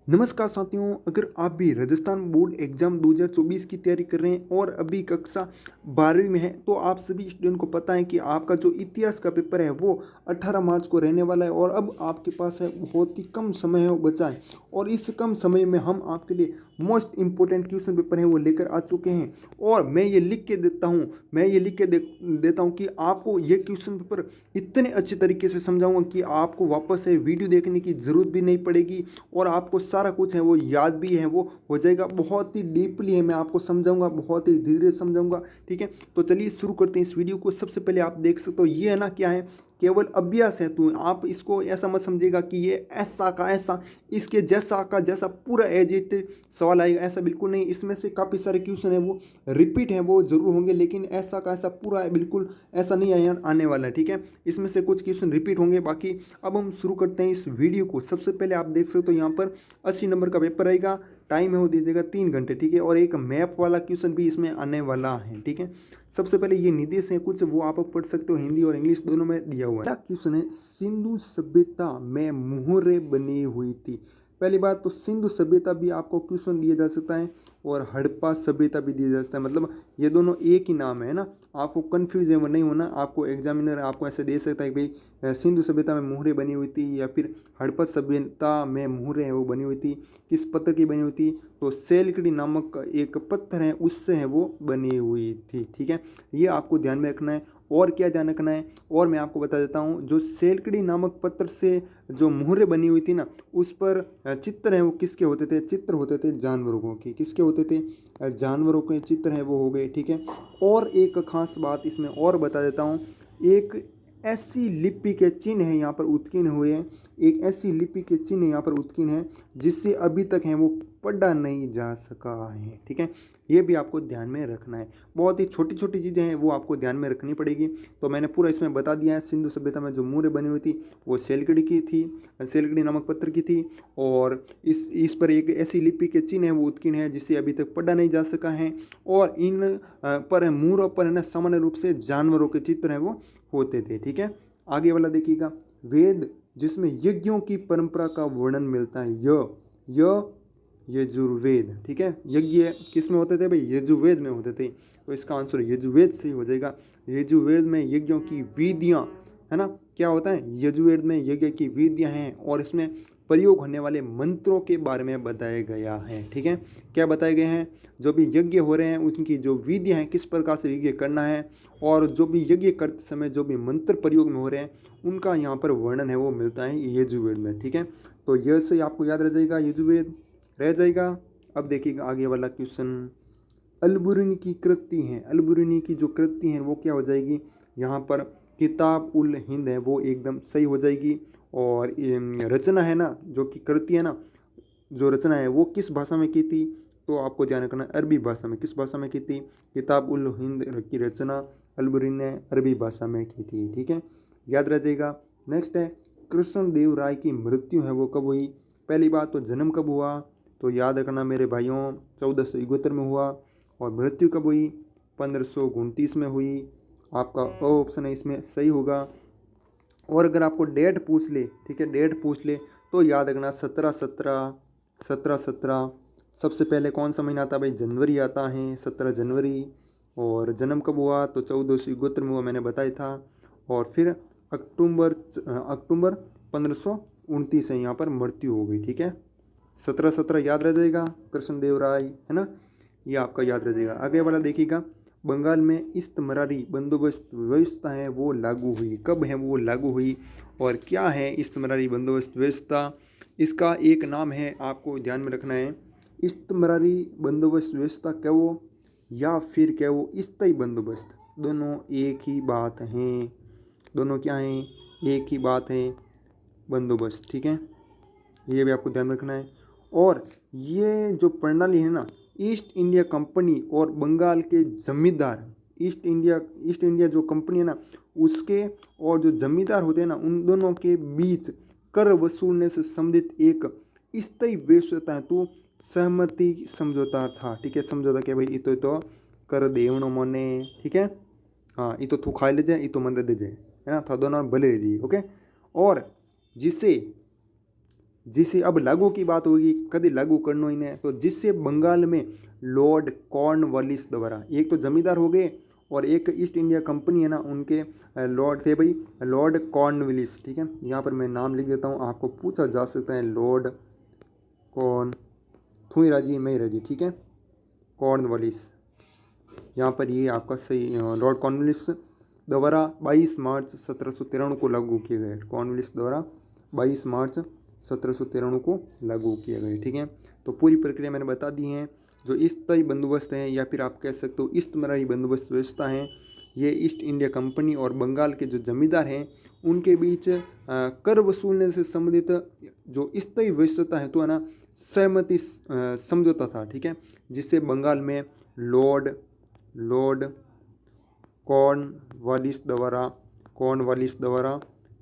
नमस्कार साथियों, अगर आप भी राजस्थान बोर्ड एग्जाम 2024 की तैयारी कर रहे हैं और अभी कक्षा 12वीं में हैं, तो आप सभी स्टूडेंट को पता है कि आपका जो इतिहास का पेपर है वो 18 मार्च को रहने वाला है और अब आपके पास है बहुत ही कम समय है बचा है। और इस कम समय में हम आपके लिए मोस्ट इंपॉर्टेंट क्वेश्चन पेपर हैं वो लेकर आ चुके हैं और मैं ये लिख के देता हूँ देता हूँ कि आपको ये क्वेश्चन पेपर इतने अच्छे तरीके से समझाऊंगा कि आपको वापस से वीडियो देखने की ज़रूरत भी नहीं पड़ेगी और आपको सारा कुछ है वो याद भी है वो हो जाएगा। बहुत ही डीपली है, मैं आपको समझाऊंगा, बहुत ही धीरे समझाऊंगा। ठीक है, तो चलिए शुरू करते हैं इस वीडियो को। सबसे पहले आप देख सकते हो ये है ना, क्या है, केवल अभ्यास है। तो आप इसको ऐसा मत समझिएगा कि ये ऐसा का ऐसा इसके जैसा का जैसा पूरा एज इट सवाल आएगा, ऐसा बिल्कुल नहीं। इसमें से काफ़ी सारे क्वेश्चन है वो रिपीट है वो जरूर होंगे, लेकिन ऐसा का ऐसा पूरा है बिल्कुल ऐसा नहीं आने वाला है। ठीक है, इसमें से कुछ क्वेश्चन रिपीट होंगे। बाकी अब हम शुरू करते हैं इस वीडियो को। सबसे पहले आप देख सकते हो यहाँ पर 80 नंबर का पेपर रहेगा। टाइम है वो दीजिएगा 3 घंटे। ठीक है, और एक मैप वाला क्वेश्चन भी इसमें आने वाला है। ठीक है, सबसे पहले ये निर्देश है कुछ, वो आप पढ़ सकते हो, हिंदी और इंग्लिश दोनों में दिया हुआ है। क्या क्वेश्चन है, सिंधु सभ्यता में मुहरें बनी हुई थी। पहली बात तो सिंधु सभ्यता भी आपको क्वेश्चन दिया जा सकता है और हड़प्पा सभ्यता भी दिया जा सकता है, मतलब ये दोनों एक ही नाम है ना। आपको कंफ्यूज है वो नहीं होना, आपको एग्जामिनर आपको ऐसे दे सकता है कि भाई सिंधु सभ्यता में मुहरें बनी हुई थी या फिर हड़प्पा सभ्यता में मुहरें हैं वो बनी हुई थी, किस पत्थर की बनी हुई थी, तो सेलकड़ी नामक एक पत्थर है उससे है वो बनी हुई थी। ठीक है, ये आपको ध्यान में रखना है। और क्या ध्यान रखना है, और मैं आपको बता देता हूँ, जो सेलकड़ी नामक पत्थर से जो मुहरें बनी हुई थी ना, उस पर चित्र हैं वो किसके होते थे, चित्र होते थे जानवरों के। किसके होते थे, जानवरों के चित्र हैं वो हो गए। ठीक है, और एक खास बात इसमें और बता देता हूँ, एक ऐसी लिपि के चिन्ह है यहाँ पर उत्कीर्ण हुए हैं, एक ऐसी लिपि के चिन्ह यहाँ पर उत्कीर्ण है जिससे अभी तक है वो पढ़ा नहीं जा सका है। ठीक है, ये भी आपको ध्यान में रखना है। बहुत ही छोटी छोटी चीज़ें हैं वो आपको ध्यान में रखनी पड़ेगी। तो मैंने पूरा इसमें बता दिया है। सिंधु सभ्यता में जो मुहरें बनी हुई थी वो सेलकड़ी की थी, सेलकड़ी नामक पत्थर की थी, और इस पर एक ऐसी लिपि के चिन्ह है वो उत्कीर्ण है जिससे अभी तक पढ़ा नहीं जा सका है। और इन पर मुहरों पर है ना सामान्य रूप से जानवरों के चित्र हैं वो होते थे। ठीक है, आगे वाला देखिएगा, वेद जिसमें यज्ञों की परंपरा का वर्णन मिलता है, यजुर्वेद। ठीक है, यज्ञ किस में होते थे भाई, यजुर्वेद में होते थे, तो इसका आंसर यजुर्वेद से ही हो जाएगा। यजुर्वेद में यज्ञों की विधियाँ है ना, क्या होता है, यजुर्वेद में यज्ञ की विधियाँ हैं और इसमें प्रयोग होने वाले मंत्रों के बारे में बताया गया है। ठीक है, क्या बताए गए हैं, जो भी यज्ञ हो रहे हैं उनकी जो विधियाँ हैं, किस प्रकार से यज्ञ करना है, और जो भी यज्ञ करते समय जो भी मंत्र प्रयोग में हो रहे हैं उनका यहाँ पर वर्णन है वो मिलता है यजुर्वेद में। ठीक है, तो यह से आपको याद रह जाएगा, यजुर्वेद रह जाएगा। अब देखिएगा आगे वाला क्वेश्चन, अलबुरुनी की कृति है, अलबुरुनी की जो कृति है वो क्या हो जाएगी, यहाँ पर किताब उल हिंद है वो एकदम सही हो जाएगी। और रचना है ना, जो कि कृति है ना, जो रचना है वो किस भाषा में की थी, तो आपको ध्यान रखना अरबी भाषा में। किस भाषा में की थी, किताब उल हिंद की रचना अलबुरुनी ने अरबी भाषा में की थी। ठीक है, याद रह जाएगा। नेक्स्ट है, कृष्णदेव राय की मृत्यु है वो कब हुई। पहली बात तो जन्म कब हुआ, तो याद रखना मेरे भाइयों 1471 में हुआ, और मृत्यु कब हुई, 1529 में हुई। आपका ऑप्शन है इसमें सही होगा। और अगर आपको डेट पूछ ले, ठीक है, डेट पूछ ले, तो याद रखना 17 17 सबसे पहले कौन सा महीना आता है भाई, जनवरी आता है, 17 जनवरी। और जन्म कब हुआ, तो 1471 में हुआ, मैंने बताया था। और फिर अक्टूबर 1529 है यहाँ पर मृत्यु हो गई। ठीक है, 17 याद रह जाएगा, कृष्णदेव राय है ना, ये आपका याद रह जाएगा। आगे वाला देखिएगा, बंगाल में इस्तमरारी बंदोबस्त व्यवस्था है वो लागू हुई, कब है वो लागू हुई, और क्या है इस्तमरारी बंदोबस्त व्यवस्था, इसका एक नाम है आपको ध्यान में रखना है, इस्तमरारी बंदोबस्त व्यवस्था क्या वो, या फिर क्या वो स्थायी बंदोबस्त, दोनों एक ही बात हैं, दोनों क्या हैं, एक ही बात है, बंदोबस्त। ठीक है, ये भी आपको ध्यान रखना है। और ये जो प्रणाली है ना, ईस्ट इंडिया कंपनी और बंगाल के जमींदार, ईस्ट इंडिया जो कंपनी है ना उसके और जो जमींदार होते हैं ना उन दोनों के बीच कर वसूलने से संबंधित एक स्थायी व्यवस्था तो सहमति समझौता था। ठीक है, समझौता क्या भाई, तो कर देवणो मोने। ठीक है, हाँ, ये तो तू खा ले जाए, ये तो मंद दे जाए, है ना, था दोनों भले जी। ओके, और जिसे जिसे अब लागू की बात होगी, कभी लागू करना ही नहीं, तो जिससे बंगाल में लॉर्ड कॉर्नवालिस द्वारा, एक तो जमींदार हो गए और एक ईस्ट इंडिया कंपनी है ना, उनके लॉर्ड थे भाई, लॉर्ड कॉर्नवालिस। ठीक है, यहाँ पर मैं नाम लिख देता हूँ, आपको पूछा जा सकता है, लॉर्ड कॉर्न, थुई राजी मई राजी, ठीक है, कॉर्नवालिस। यहाँ पर ये आपका सही, लॉर्ड कॉर्नवालिस द्वारा 22 मार्च 1793 को लागू किए गए, कॉर्नवालिस द्वारा 22 मार्च 1793 को लागू किया गया। ठीक है, तो पूरी प्रक्रिया मैंने बता दी है। जो स्थायी बंदोबस्त है या फिर आप कह सकते हो इस्तमराई बंदोबस्त व्यवस्था है, ये ईस्ट इंडिया कंपनी और बंगाल के जो जमींदार हैं उनके बीच कर वसूलने से संबंधित जो स्थायी व्यवस्था है तो है ना, सहमति समझौता था। ठीक है, जिससे बंगाल में लॉर्ड कॉर्नवालिस द्वारा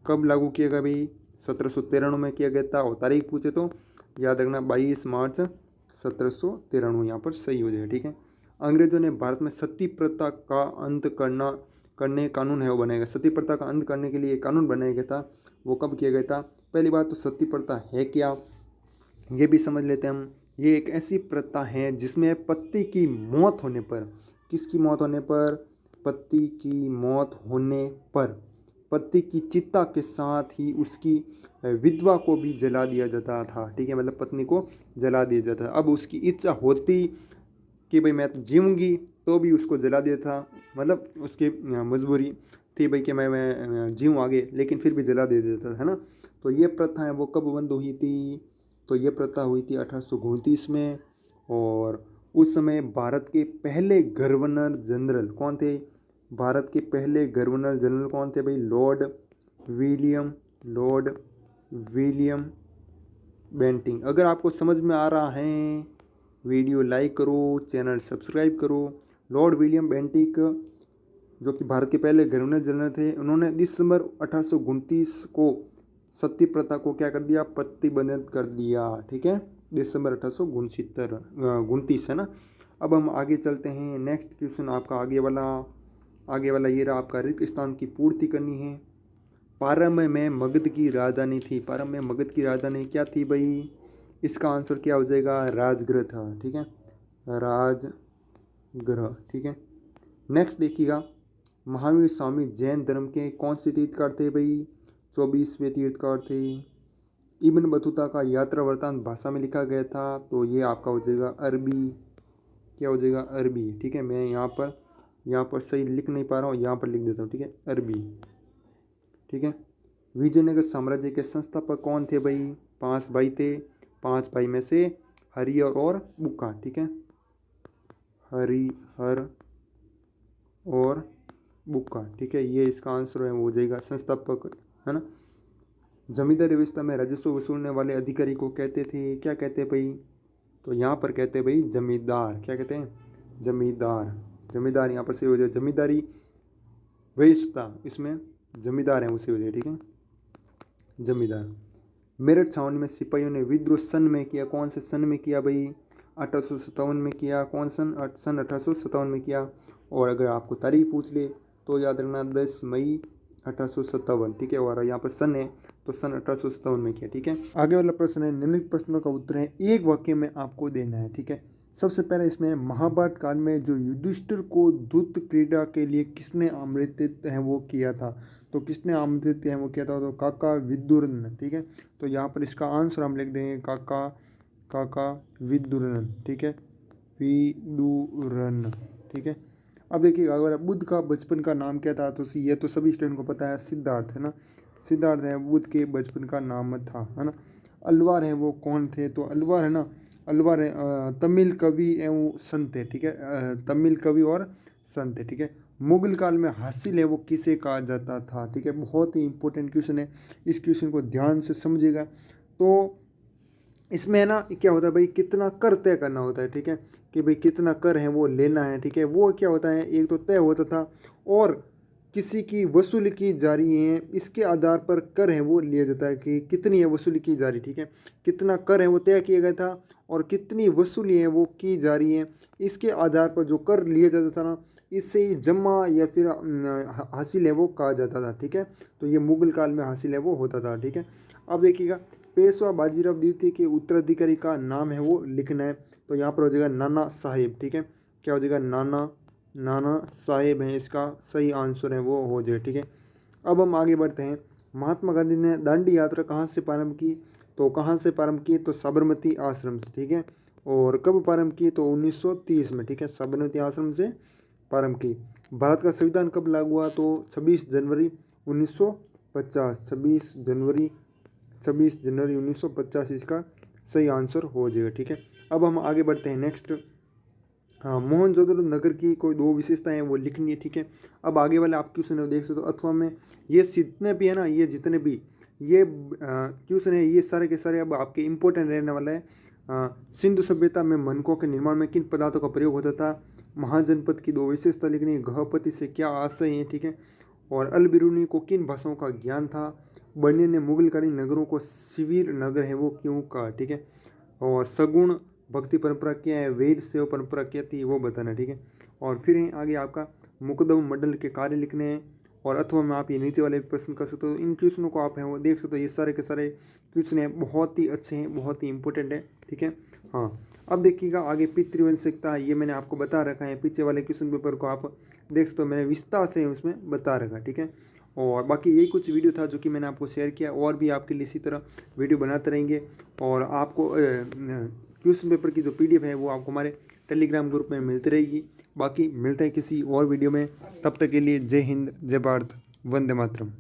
कब लागू किया गया भाई, 1793 में किया गया था। और तारीख पूछे तो याद रखना 22 मार्च 1793, यहाँ पर सही हो जाएगा। ठीक है, अंग्रेजों ने भारत में सती प्रथा का अंत करने कानून है वो बनाया गया। सती प्रथा का अंत करने के लिए एक कानून बनाया गया था, वो कब किया गया था। पहली बात तो सती प्रथा है क्या, ये भी समझ लेते हैं हम। ये एक ऐसी प्रथा है जिसमें पति की मौत होने पर, किसकी मौत होने पर, पति की मौत होने पर पति की चिता के साथ ही उसकी विधवा को भी जला दिया जाता था। ठीक है, मतलब पत्नी को जला दिया जाता था। अब उसकी इच्छा होती कि भाई मैं तो जीऊँगी तो भी उसको जला दिया था, मतलब उसकी मजबूरी थी भाई कि मैं जीऊँ आगे, लेकिन फिर भी जला दे देता है ना। तो ये प्रथा है वो कब बंद हुई थी, तो ये प्रथा हुई थी 1829 में। और उस समय भारत के पहले गवर्नर जनरल कौन थे, भारत के पहले गवर्नर जनरल कौन थे भाई, लॉर्ड विलियम बेंटिंग। अगर आपको समझ में आ रहा है, वीडियो लाइक करो, चैनल सब्सक्राइब करो। लॉर्ड विलियम बेंटिक जो कि भारत के पहले गवर्नर जनरल थे, उन्होंने दिसंबर 1829 को सती प्रथा को क्या कर दिया, प्रतिबंधित कर दिया। ठीक है, दिसंबर 1829 है ना। अब हम आगे चलते हैं। नेक्स्ट क्वेश्चन आपका आगे वाला ये रहा आपका, रिक्त स्थान की पूर्ति करनी है। प्रारंभ में मगध की राजधानी थी, प्रारंभ में मगध की राजधानी क्या थी भाई, इसका आंसर क्या हो जाएगा, राजगृह था। ठीक है, राजगृह। ठीक है, नेक्स्ट देखिएगा, महावीर स्वामी जैन धर्म के कौन से तीर्थकार थे भाई, 24वें तीर्थकार थे। इब्न बतूता का यात्रा वृत्तांत भाषा में लिखा गया था, तो ये आपका हो जाएगा अरबी, क्या हो जाएगा, अरबी। ठीक है, मैं यहाँ पर सही लिख नहीं पा रहा हूँ, यहाँ पर लिख देता हूँ। ठीक है, अरबी। ठीक है, विजयनगर साम्राज्य के संस्थापक कौन थे भाई, 5 भाई थे। 5 भाई में से हरिहर और बुक्का। ठीक है, हरिहर और बुक्का। ठीक है, ये इसका आंसर है वो हो जाएगा संस्थापक, है ना। जमींदारी व्यवस्था में राजस्व वसूलने वाले अधिकारी को कहते थे, क्या कहते हैं भाई, तो यहाँ पर कहते हैं भाई जमींदार। क्या कहते हैं, जमींदार यहाँ पर से हो जाए, जमींदारी व्यवस्था इसमें जमींदार है उसे हो जाए। ठीक है, जमींदार। मेरठ छावनी में सिपाहियों ने विद्रोह सन में किया, कौन से सन में किया भाई, 1857 में किया। कौन सन 1857 में किया। और अगर आपको तारीख पूछ ले तो याद रखना 10 मई 1857। ठीक है, और यहाँ पर सन है तो सन 1857 में किया। ठीक है, आगे वाला प्रश्न है, निम्नलिखित प्रश्नों का उत्तर है एक वाक्य में आपको देना है। ठीक है, सबसे पहले इसमें महाभारत काल में जो युधिष्ठिर को दूत क्रीड़ा के लिए किसने आमंत्रित है वो किया था, तो किसने आमंत्रित है वो किया था, तो काका विदुरन। ठीक है, तो यहाँ पर इसका आंसर हम लिख देंगे काका विदुरन। ठीक है, विदुरन। ठीक है, अब देखिएगा, अगर बुद्ध का बचपन का नाम क्या था, तो ये तो सभी स्टूडेंट को पता है, सिद्धार्थ है ना। सिद्धार्थ है बुद्ध के बचपन का नाम था, है ना। अलवार है वो कौन थे, तो अलवार है ना, अलवार है तमिल कवि एवं संत है। ठीक है, तमिल कवि और संत है। ठीक है, मुगल काल में हासिल है वो किसे कहा जाता था। ठीक है, बहुत ही इंपॉर्टेंट क्वेश्चन है, इस क्वेश्चन को ध्यान से समझिएगा। तो इसमें है ना क्या होता है भाई, कितना कर तय करना होता है। ठीक है, कि भाई कितना कर है वो लेना है। ठीक है, वो क्या होता है, एक तो तय होता था और किसी की वसूली की जा रही है, इसके आधार पर कर है वो लिया जाता है कि कितनी है वसूली की जा रही। ठीक है, कितना कर है वो तय किया गया था और कितनी वसूली है वो की जा रही है, इसके आधार पर जो कर लिया जाता था ना, इससे ही जमा या फिर हासिल है वो कहा जाता था। ठीक है, तो ये मुगल काल में हासिल है वो होता था। ठीक है, अब देखिएगा पेशवा बाजीराव द्वितीय के उत्तराधिकारी का नाम है वो लिखना है। तो यहाँ पर हो जाएगा नाना साहेब। ठीक है, क्या हो जाएगा, नाना साहेब है इसका सही आंसर है वो हो जाए। ठीक है, अब हम आगे बढ़ते हैं। महात्मा गांधी ने दांडी यात्रा कहाँ से प्रारंभ की? तो कहाँ से प्रारंभ की? तो साबरमती आश्रम से। ठीक है, और कब प्रारंभ की? तो 1930 में। ठीक है, साबरमती आश्रम से प्रारंभ की। भारत का संविधान कब लागू हुआ? तो 26 जनवरी 1950। 26 जनवरी 1950 इसका सही आंसर हो जाएगा। ठीक है, अब हम आगे बढ़ते हैं नेक्स्ट। हाँ, मोहनजोदड़ो नगर की कोई 2 विशेषताएं वो लिखनी है। ठीक है, अब आगे वाले आप क्वेश्चन है देख सकते हो अथवा में ये जितने भी है ना, ये जितने भी ये क्वेश्चन है, ये सारे के सारे अब आपके इंपॉर्टेंट रहने वाला है। सिंधु सभ्यता में मनकों के निर्माण में किन पदार्थों का प्रयोग होता था? महाजनपद की 2 विशेषता लिखनी है। गृहपति से क्या आशय है? ठीक है, और अल बिरूनी को किन भाषाओं का ज्ञान था? बर्नियर ने मुगलकालीन नगरों को शिविर नगर है वो क्यों कहा? ठीक है, और सगुण भक्ति परंपरा क्या है? वेद सेव परंपरा क्या थी वो बताना। ठीक है, और फिर है आगे आपका मुकदम मंडल के कार्य लिखने हैं, और अथवा में आप ये नीचे वाले प्रश्न कर सकते हो। इन क्वेश्चनों को आप हैं वो देख सकते हो, ये सारे के सारे क्वेश्चन हैं, बहुत ही अच्छे हैं, बहुत ही इंपॉर्टेंट है। ठीक है, हाँ, अब देखिएगा आगे पितृवंशिकता, ये मैंने आपको बता रखा है। पीछे वाले क्वेश्चन पेपर को आप देख सकते हो, मैंने विस्तार से उसमें बता रखा। ठीक है, और बाकी यही कुछ वीडियो था जो कि मैंने आपको शेयर किया, और भी आपके लिए इसी तरह वीडियो बनाते रहेंगे। और आपको क्वेश्चन पेपर की जो PDF है वो आपको हमारे टेलीग्राम ग्रुप में मिलती रहेगी। बाकी मिलते हैं किसी और वीडियो में, तब तक के लिए जय हिंद, जय भारत, वंदे मातरम।